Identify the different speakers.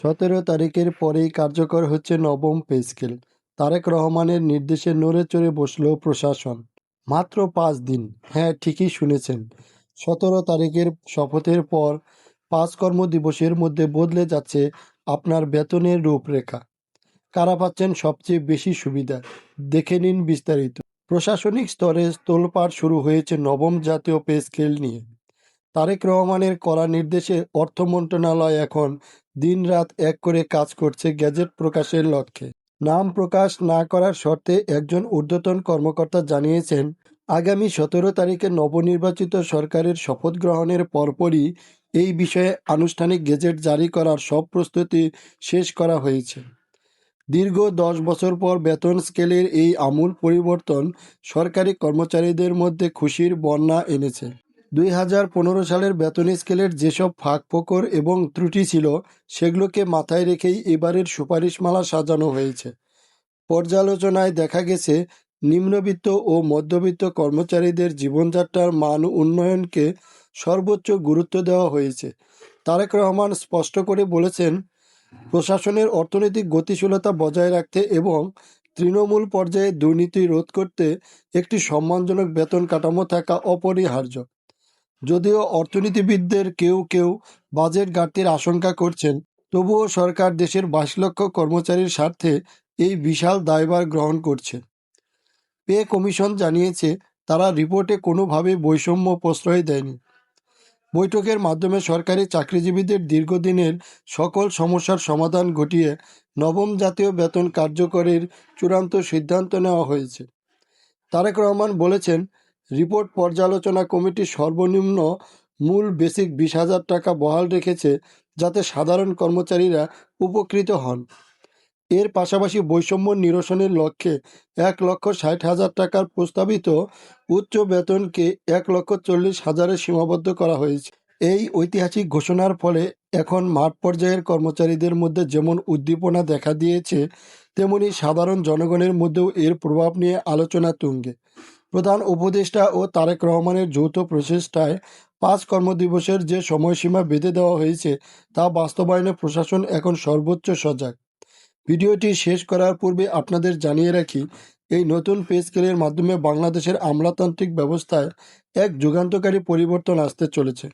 Speaker 1: 17 তারিখের পরেই কার্যকর হচ্ছে নবম পে স্কেল। তারেক রহমানের নির্দেশে নড়ে চড়ে বসল প্রশাসন। মাত্র 5 দিন, হ্যাঁ ঠিকই শুনেছেন, 17 তারিখের শপথের পর 5 কর্মদিবসের মধ্যে বদলে যাচ্ছে আপনার বেতনের রূপরেখা। কারা পাচ্ছেন সবচেয়ে বেশি সুবিধা, দেখে নিন বিস্তারিত। প্রশাসনিক স্তরে তোলপাড় শুরু হয়েছে নবম জাতীয় পে স্কেল নিয়ে। তারেক রহমানের কড়া নির্দেশে অর্থ মন্ত্রণালয় এখন দিনরাত এক করে কাজ করছে গেজেট প্রকাশের লক্ষ্যে। নাম প্রকাশ না করার শর্তে একজন ঊর্ধ্বতন কর্মকর্তা জানিয়েছেন, আগামী 17 তারিখে নবনির্বাচিত সরকারের শপথ গ্রহণের পরপরই এই বিষয়ে আনুষ্ঠানিক গেজেট জারি করার সব প্রস্তুতি শেষ করা হয়েছে। দীর্ঘ 10 বছর পর বেতন স্কেলের এই আমূল পরিবর্তন সরকারি কর্মচারীদের মধ্যে খুশির বন্যা এনেছে। 2015 সালের বেতন স্কেলের যেসব ফাঁকফোকর এবং ত্রুটি ছিল সেগুলোকে মাথায় রেখেই এবারের সুপারিশমালা সাজানো হয়েছে। পর্যালোচনায় দেখা গেছে, নিম্নবিত্ত ও মধ্যবিত্ত কর্মচারীদের জীবনযাত্রার মান উন্নয়নকে সর্বোচ্চ গুরুত্ব দেওয়া হয়েছে। তারেক রহমান স্পষ্ট করে বলেছেন, প্রশাসনের অর্থনৈতিক গতিশীলতা বজায় রাখতে এবং তৃণমূল পর্যায়ে দুর্নীতি রোধ করতে একটি সম্মানজনক বেতন কাঠামো থাকা অপরিহার্য। যদিও অর্থনীতিবিদদের কেউ কেউ বাজেট ঘাটতির আশঙ্কা করছেন, তবুও সরকার দেশের 22 লক্ষ কর্মচারীর স্বার্থে এই বিশাল দায়ভার গ্রহণ করছে। পে কমিশন জানিয়েছে, তারা রিপোর্টে কোনোভাবেই বৈষম্য প্রশ্রয় দেয়নি। বৈঠকের মাধ্যমে সরকারি চাকরিজীবীদের দীর্ঘদিনের সকল সমস্যার সমাধান ঘটিয়ে নবম জাতীয় বেতন কার্যকরের চূড়ান্ত সিদ্ধান্ত নেওয়া হয়েছে। তারেক রহমান বলেছেন, রিপোর্ট পর্যালোচনা কমিটি সর্বনিম্ন মূল বেসিক 20,000 টাকা বহাল রেখেছে, যাতে সাধারণ কর্মচারীরা উপকৃত হন। এর পাশাপাশি বৈষম্য নিরসনের লক্ষ্যে 1,60,000 টাকার প্রস্তাবিত উচ্চ বেতনকে 1,40,000-এ সীমাবদ্ধ করা হয়েছে। এই ঐতিহাসিক ঘোষণার ফলে এখন মাঠ পর্যায়ের কর্মচারীদের মধ্যে যেমন উদ্দীপনা দেখা দিয়েছে, তেমনি সাধারণ জনগণের মধ্যেও এর প্রভাব নিয়ে আলোচনা তুঙ্গে। প্রধান উপদেষ্টা ও তারেক রহমানের যৌথ প্রচেষ্টায় 5 কর্মদিবসের যে সময়সীমা বেঁধে দেওয়া হয়েছে তা বাস্তবায়নে প্রশাসন এখন সর্বোচ্চ সজাগ। ভিডিওটি শেষ করার পূর্বে আপনাদের জানিয়ে রাখি, এই নতুন পে স্কেলের মাধ্যমে বাংলাদেশের আমলাতান্ত্রিক ব্যবস্থায় এক যুগান্তকারী পরিবর্তন আসতে চলেছে।